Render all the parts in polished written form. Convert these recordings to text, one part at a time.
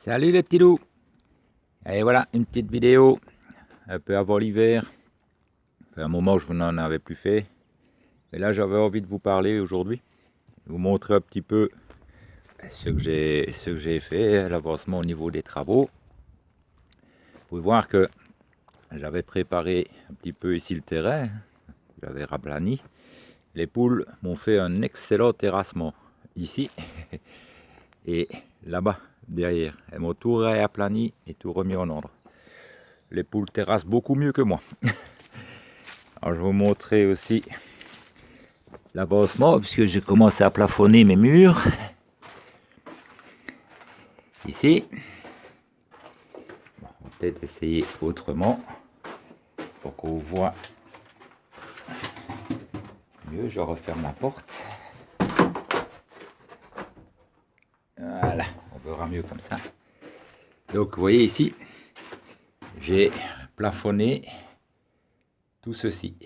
Salut les petits loups. Et voilà une petite vidéo un peu avant l'hiver. Ça fait un moment que je n'en avais plus fait. Et là j'avais envie de vous parler aujourd'hui. Vous montrer un petit peu ce que j'ai fait, l'avancement au niveau des travaux. Vous pouvez voir que j'avais préparé un petit peu ici le terrain. J'avais raplani. Les poules m'ont fait un excellent terrassement ici et là-bas derrière. Elles m'ont tout réaplani et tout remis en ordre. Les poules terrassent beaucoup mieux que moi. Alors je vais vous montrer aussi l'avancement puisque j'ai commencé à plafonner mes murs. Ici. On va peut-être essayer autrement pour qu'on voit mieux. Je referme la porte. Voilà, on verra mieux comme ça. Donc vous voyez ici, j'ai plafonné tout ceci.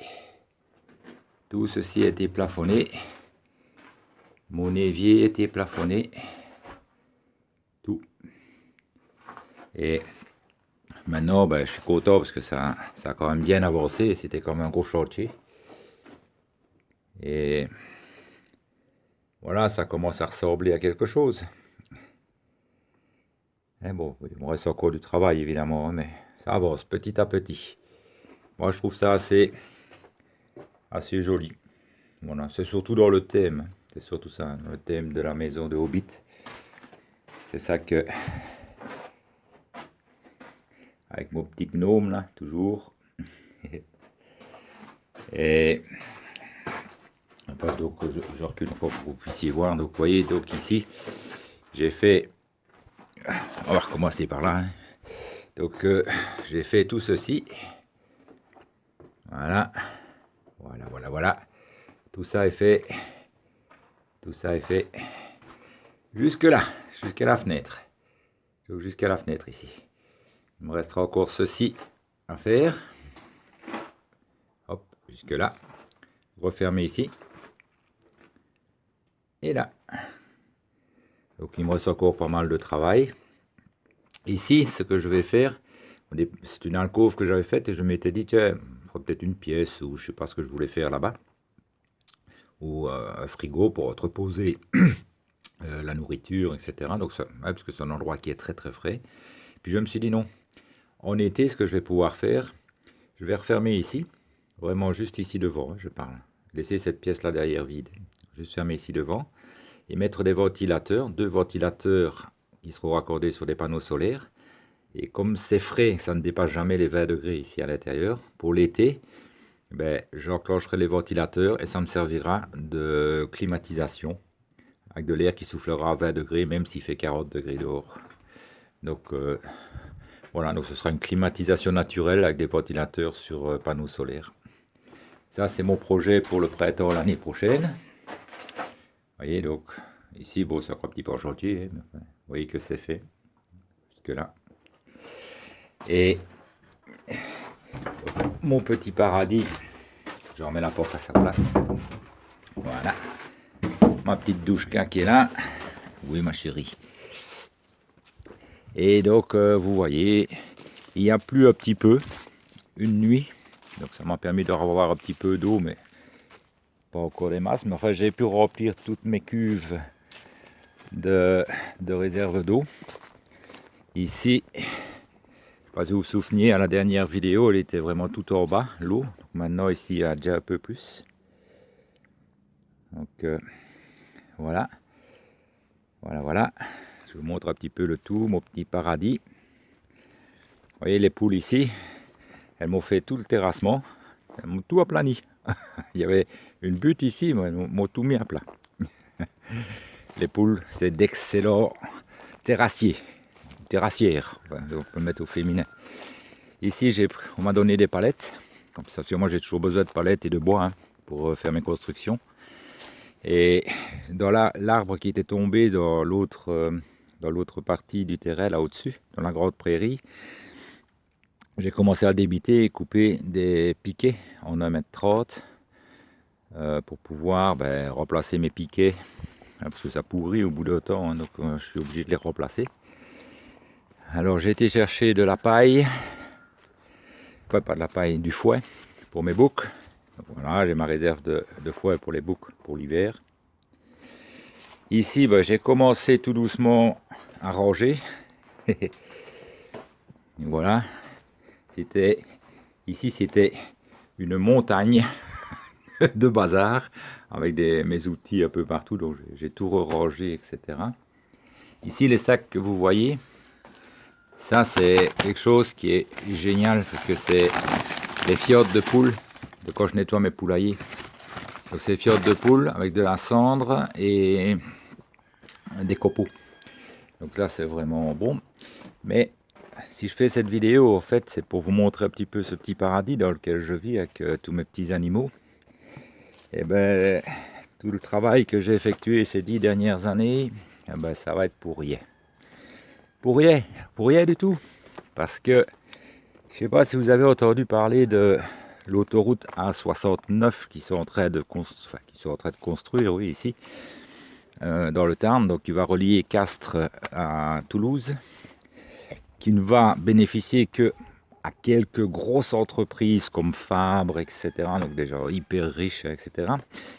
Tout ceci a été plafonné. Mon évier a été plafonné. Tout. Et maintenant, je suis content parce que ça a quand même bien avancé. C'était quand même un gros chantier. Et voilà, ça commence à ressembler à quelque chose. Et bon, il me reste encore du travail évidemment, mais ça avance petit à petit. Moi, je trouve ça assez joli. Voilà, c'est surtout dans le thème. C'est surtout ça, le thème de la maison de Hobbit. C'est ça que... Avec mon petit gnome là, toujours. Et... Donc je recule pour que vous puissiez voir. Donc vous voyez, donc ici, j'ai fait... On va recommencer par là. Hein. Donc j'ai fait tout ceci. Voilà. Voilà. Tout ça est fait. Tout ça est fait. Jusque là, jusqu'à la fenêtre. Donc jusqu'à la fenêtre ici. Il me restera encore ceci à faire. Hop, jusque là. Refermer ici. Et là. Donc il me reste encore pas mal de travail. Ici, ce que je vais faire, c'est une alcôve que j'avais faite et je m'étais dit, tiens, il faudrait peut-être une pièce ou je sais pas ce que je voulais faire là-bas. Ou un frigo pour entreposer la nourriture, etc. Donc ça, parce que c'est un endroit qui est très très frais. Puis je me suis dit non. En été, ce que je vais pouvoir faire, je vais refermer ici, vraiment juste ici devant, hein, je parle. Laisser cette pièce-là derrière vide. Juste fermer ici devant et mettre des ventilateurs, 2 ventilateurs qui seront raccordés sur des panneaux solaires. Et comme c'est frais, ça ne dépasse jamais les 20 degrés ici à l'intérieur, pour l'été, j'enclencherai les ventilateurs et ça me servira de climatisation avec de l'air qui soufflera à 20 degrés même s'il fait 40 degrés dehors. Donc voilà, donc ce sera une climatisation naturelle avec des ventilateurs sur panneaux solaires. Ça c'est mon projet pour le printemps l'année prochaine. Vous voyez, donc ici, bon, c'est encore un petit peu en chantier, hein, mais enfin, vous voyez que c'est fait jusque là. Et mon petit paradis, je remets la porte à sa place. Voilà. Ma petite douche qui est là. Oui, ma chérie. Et donc, vous voyez, il y a plu un petit peu une nuit. Donc, ça m'a permis de revoir un petit peu d'eau, mais pas encore des masses. Mais enfin, j'ai pu remplir toutes mes cuves de réserve d'eau. Ici, je ne sais pas si vous vous souvenez, à la dernière vidéo, elle était vraiment tout en bas, l'eau. Maintenant, ici, il y a déjà un peu plus. Donc, voilà. Voilà. Je vous montre un petit peu le tout, mon petit paradis. Vous voyez les poules ici, elles m'ont fait tout le terrassement. Elles m'ont tout aplani. Il y avait une butte ici, mais elles m'ont tout mis à plat. Les poules, c'est d'excellents terrassiers. Terrassières, enfin, on peut le mettre au féminin. Ici, on m'a donné des palettes. Comme ça, moi j'ai toujours besoin de palettes et de bois hein, pour faire mes constructions. Et dans l'arbre qui était tombé dans l'autre partie du terrain, là au-dessus, dans la grande prairie, j'ai commencé à débiter et couper des piquets en 1,30 m pour pouvoir remplacer mes piquets, hein, parce que ça pourrit au bout d'un temps, hein, donc je suis obligé de les remplacer. Alors j'ai été chercher de la paille, enfin pas de la paille, du fouet pour mes boucs. Donc, voilà, j'ai ma réserve de fouet pour les boucs pour l'hiver. Ici, j'ai commencé tout doucement à ranger. Voilà, ici c'était une montagne de bazar avec mes outils un peu partout, donc j'ai tout rangé, etc. Ici, les sacs que vous voyez, ça c'est quelque chose qui est génial parce que c'est les fiottes de poule de quand je nettoie mes poulaillers. Donc c'est fiottes de poule avec de la cendre et des copeaux. Donc là c'est vraiment bon. Mais si je fais cette vidéo, en fait, c'est pour vous montrer un petit peu ce petit paradis dans lequel je vis avec tous mes petits animaux. Et ben, tout le travail que j'ai effectué ces 10 dernières années, ça va être pour rien. Pour rien du tout. Parce que, je sais pas si vous avez entendu parler de l'autoroute A69 qui sont en train de construire, oui, ici, dans le Tarn, donc qui va relier Castres à Toulouse, qui ne va bénéficier que à quelques grosses entreprises comme Fabre, etc., donc des gens hyper riches, etc.,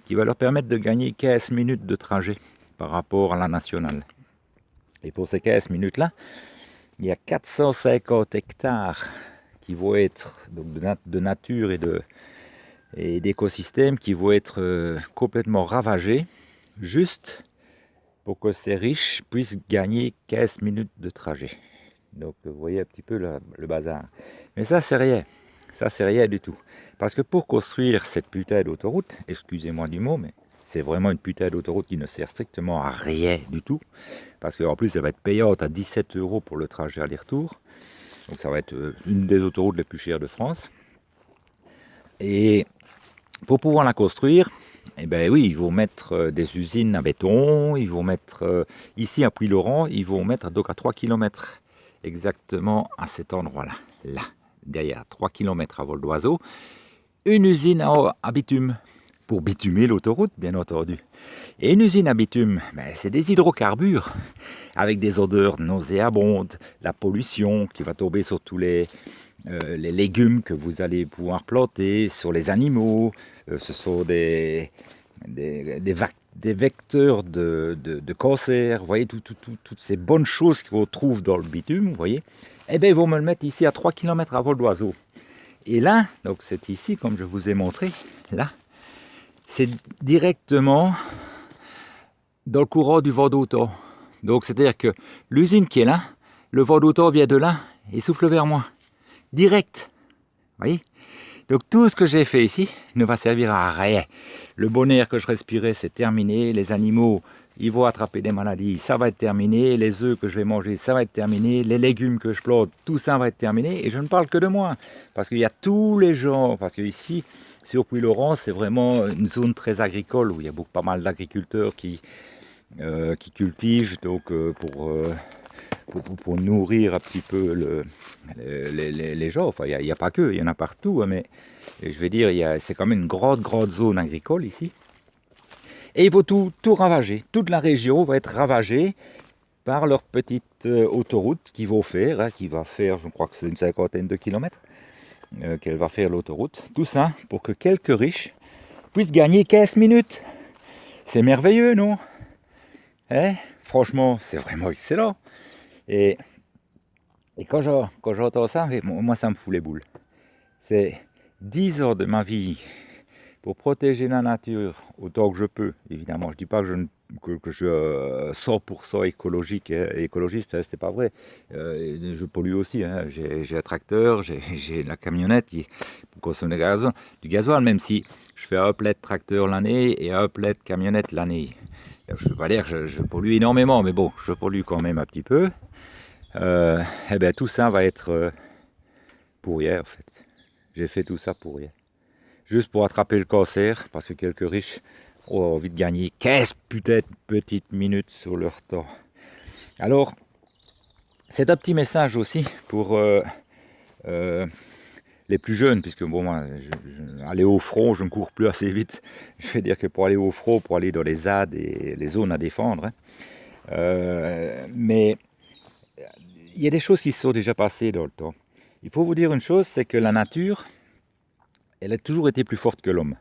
qui va leur permettre de gagner 15 minutes de trajet par rapport à la nationale. Et pour ces 15 minutes-là, il y a 450 hectares qui vont être donc de nature et d'écosystèmes qui vont être complètement ravagés, juste pour que ces riches puissent gagner 15 minutes de trajet. Donc vous voyez un petit peu le bazar. Mais ça c'est rien. Ça c'est rien du tout. Parce que pour construire cette putain d'autoroute, excusez-moi du mot, mais c'est vraiment une putain d'autoroute qui ne sert strictement à rien du tout. Parce qu'en plus elle va être payante à 17 € pour le trajet aller-retour. Donc ça va être une des autoroutes les plus chères de France. Et pour pouvoir la construire, eh ben oui, ils vont mettre des usines à béton, ils vont mettre, ici à Puylaurens, ils vont mettre donc à 3 km exactement à cet endroit-là, là, derrière, 3 km à vol d'oiseau, une usine à bitume, pour bitumer l'autoroute, bien entendu. Et une usine à bitume, c'est des hydrocarbures, avec des odeurs nauséabondes, la pollution qui va tomber sur tous les légumes que vous allez pouvoir planter, sur les animaux, ce sont des vecteurs de cancer, vous voyez, toutes ces bonnes choses qu'on trouve dans le bitume, vous voyez, eh bien, ils vont me le mettre ici à 3 km à vol d'oiseau. Et là, donc c'est ici, comme je vous ai montré, là, c'est directement dans le courant du vent d'automne. Donc, c'est-à-dire que l'usine qui est là, le vent d'automne vient de là et souffle vers moi. Direct. Vous voyez ? Donc tout ce que j'ai fait ici ne va servir à rien. Le bon air que je respirais, c'est terminé. Les animaux, ils vont attraper des maladies, ça va être terminé. Les œufs que je vais manger, ça va être terminé. Les légumes que je plante, tout ça va être terminé. Et je ne parle que de moi. Parce qu'il y a tous les gens. Parce qu'ici, sur Puylaurens, c'est vraiment une zone très agricole où il y a pas mal d'agriculteurs qui cultivent donc, pour nourrir un petit peu les gens. Enfin, il n'y a pas que, il y en a partout, mais je vais dire, c'est quand même une grande zone agricole ici. Et il faut tout ravager. Toute la région va être ravagée par leur petite autoroute qu'ils vont faire, qui va faire, je crois que c'est une 50aine de kilomètres, qu'elle va faire l'autoroute. Tout ça pour que quelques riches puissent gagner 15 minutes. C'est merveilleux, non ? Franchement, c'est vraiment excellent. Et quand j'entends ça, moi ça me fout les boules. C'est 10 ans de ma vie pour protéger la nature autant que je peux. Évidemment, je ne dis pas que je suis 100% écologiste, c'est pas vrai. Je pollue aussi, j'ai un tracteur, j'ai la camionnette qui consomme du gasoil, même si je fais un plein de tracteur l'année et un plein de camionnette l'année. Je ne peux pas dire que je pollue énormément, mais bon, je pollue quand même un petit peu. Tout ça va être pour rien en fait. J'ai fait tout ça pour rien. Juste pour attraper le cancer, parce que quelques riches ont envie de gagner 15 petites minutes sur leur temps. Alors, c'est un petit message aussi pour les plus jeunes, puisque bon, moi, aller au front, je ne cours plus assez vite. Je vais dire que pour aller au front, pour aller dans les ZAD et les zones à défendre, mais il y a des choses qui se sont déjà passées dans le temps. Il faut vous dire une chose, c'est que la nature, elle a toujours été plus forte que l'homme.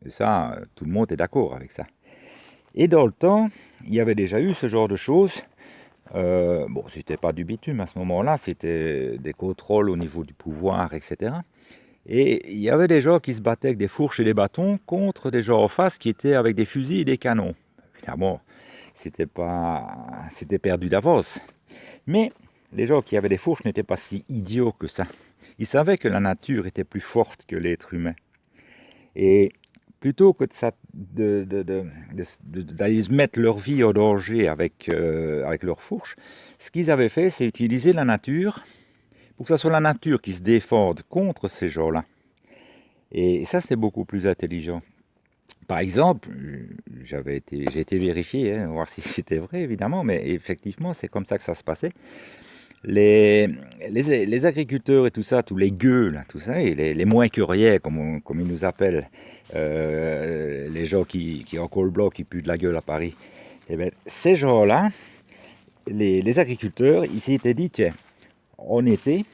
Et ça, tout le monde est d'accord avec ça. Et dans le temps, il y avait déjà eu ce genre de choses. Bon, c'était pas du bitume à ce moment-là, c'était des contrôles au niveau du pouvoir, etc. Et il y avait des gens qui se battaient avec des fourches et des bâtons contre des gens en face qui étaient avec des fusils et des canons. Évidemment, c'était perdu d'avance. Mais les gens qui avaient des fourches n'étaient pas si idiots que ça. Ils savaient que la nature était plus forte que l'être humain. Et plutôt que d'aller mettre leur vie en danger avec leurs fourches, ce qu'ils avaient fait, c'est utiliser la nature pour que ce soit la nature qui se défende contre ces gens-là. Et ça, c'est beaucoup plus intelligent. Par exemple, j'ai été vérifié, voir si c'était vrai, évidemment, mais effectivement, c'est comme ça que ça se passait. Les agriculteurs et tout ça, tous les gueux, là, tout ça, et les moins curieux, comme ils nous appellent, les gens qui ont encore le bloc, qui puent de la gueule à Paris, et bien, ces gens-là, les agriculteurs, ils s'étaient dit, tiens, en été,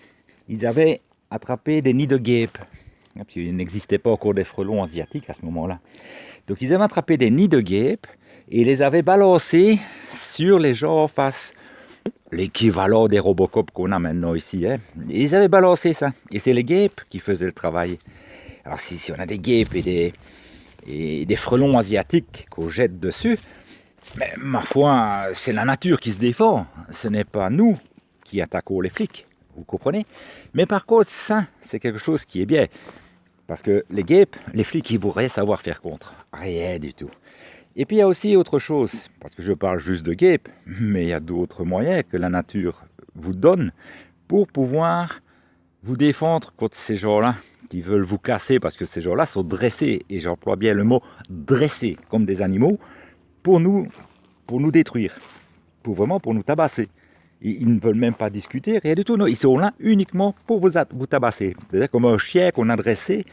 ils avaient attrapé des nids de guêpes. Il n'existait pas encore des frelons asiatiques à ce moment-là. Donc ils avaient attrapé des nids de guêpes et les avaient balancés sur les gens en face. L'équivalent des Robocop qu'on a maintenant ici. Ils avaient balancé ça. Et c'est les guêpes qui faisaient le travail. Alors si on a des guêpes et des frelons asiatiques qu'on jette dessus, mais ma foi, c'est la nature qui se défend. Ce n'est pas nous qui attaquons les flics. Vous comprenez? Mais par contre, ça, c'est quelque chose qui est bien. Parce que les guêpes, les flics, ils pourraient savoir faire contre. Rien du tout. Et puis il y a aussi autre chose, parce que je parle juste de guêpes, mais il y a d'autres moyens que la nature vous donne pour pouvoir vous défendre contre ces gens-là qui veulent vous casser, parce que ces gens-là sont dressés, et j'emploie bien le mot dressés, comme des animaux, pour nous détruire, pour nous tabasser. Ils ne veulent même pas discuter, rien du tout. Non, ils sont là uniquement pour vous tabasser. C'est-à-dire comme un chien qu'on a dressé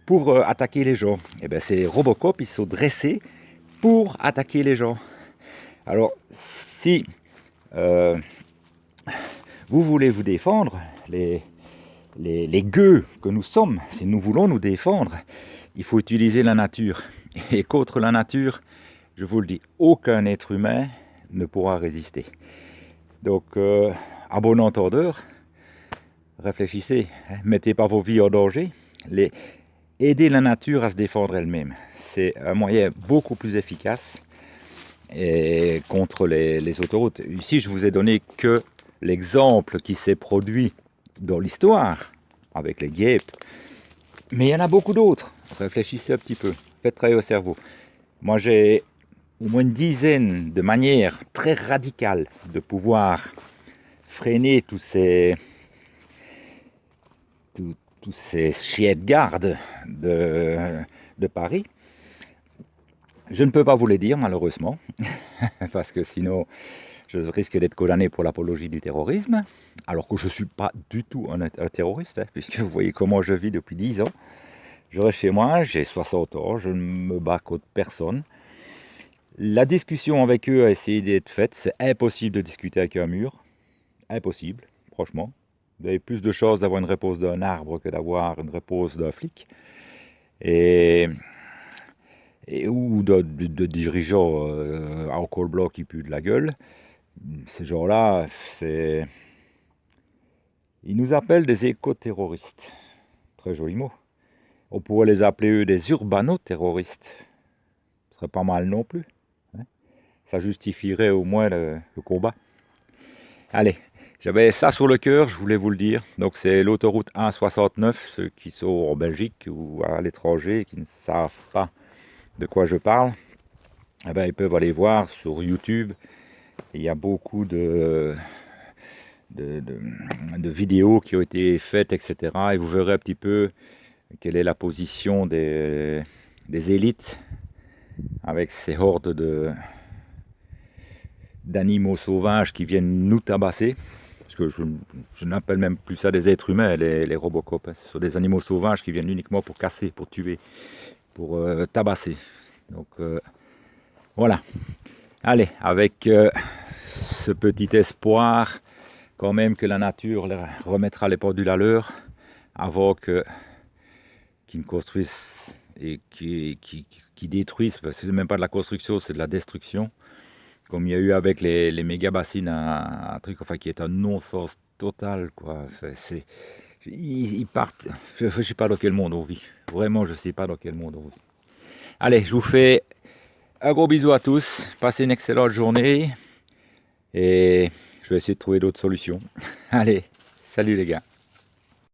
pour attaquer les gens. Et bien ces Robocop, ils sont dressés pour attaquer les gens. Alors, si vous voulez vous défendre, les gueux que nous sommes, si nous voulons nous défendre, il faut utiliser la nature. Et contre la nature, je vous le dis, aucun être humain ne pourra résister. Donc, à bon entendeur, réfléchissez, mettez pas vos vies en danger, aidez la nature à se défendre elle-même. C'est un moyen beaucoup plus efficace contre les autoroutes. Ici, je vous ai donné que l'exemple qui s'est produit dans l'histoire, avec les guêpes, mais il y en a beaucoup d'autres. Réfléchissez un petit peu, faites travailler au cerveau. Moi, j'ai au moins une dizaine de manières très radicales de pouvoir freiner tous ces chiens de garde de Paris. Je ne peux pas vous les dire, malheureusement, parce que sinon, je risque d'être condamné pour l'apologie du terrorisme, alors que je ne suis pas du tout un terroriste, puisque vous voyez comment je vis depuis 10 ans. Je reste chez moi, j'ai 60 ans, je ne me bats contre personne. La discussion avec eux a essayé d'être faite. C'est impossible de discuter avec un mur. Impossible, franchement. Vous avez plus de chances d'avoir une réponse d'un arbre que d'avoir une réponse d'un flic. Ou de dirigeants en col blanc qui puent de la gueule. Ces gens-là, ils nous appellent des éco-terroristes. Très joli mot. On pourrait les appeler eux des urbano-terroristes. Ce serait pas mal non plus. Ça justifierait au moins le combat. Allez, j'avais ça sur le cœur, je voulais vous le dire. Donc c'est l'autoroute A69, ceux qui sont en Belgique ou à l'étranger, qui ne savent pas de quoi je parle, eh ben, ils peuvent aller voir sur YouTube. Il y a beaucoup de vidéos qui ont été faites, etc. Et vous verrez un petit peu quelle est la position des élites avec ces hordes d'animaux sauvages qui viennent nous tabasser, parce que je n'appelle même plus ça des êtres humains, les Robocop, ce sont des animaux sauvages qui viennent uniquement pour casser, pour tuer, pour tabasser. Donc voilà, allez, avec ce petit espoir quand même que la nature remettra les pendules à l'heure avant qu'ils ne construisent et qui détruisent, parce que c'est même pas de la construction, c'est de la destruction, comme il y a eu avec les méga bassines, un truc enfin qui est un non-sens total, quoi. Enfin, ils partent, je sais pas dans quel monde on vit, vraiment je sais pas dans quel monde on vit. Allez, je vous fais un gros bisou à tous, passez une excellente journée et je vais essayer de trouver d'autres solutions. Allez, salut les gars.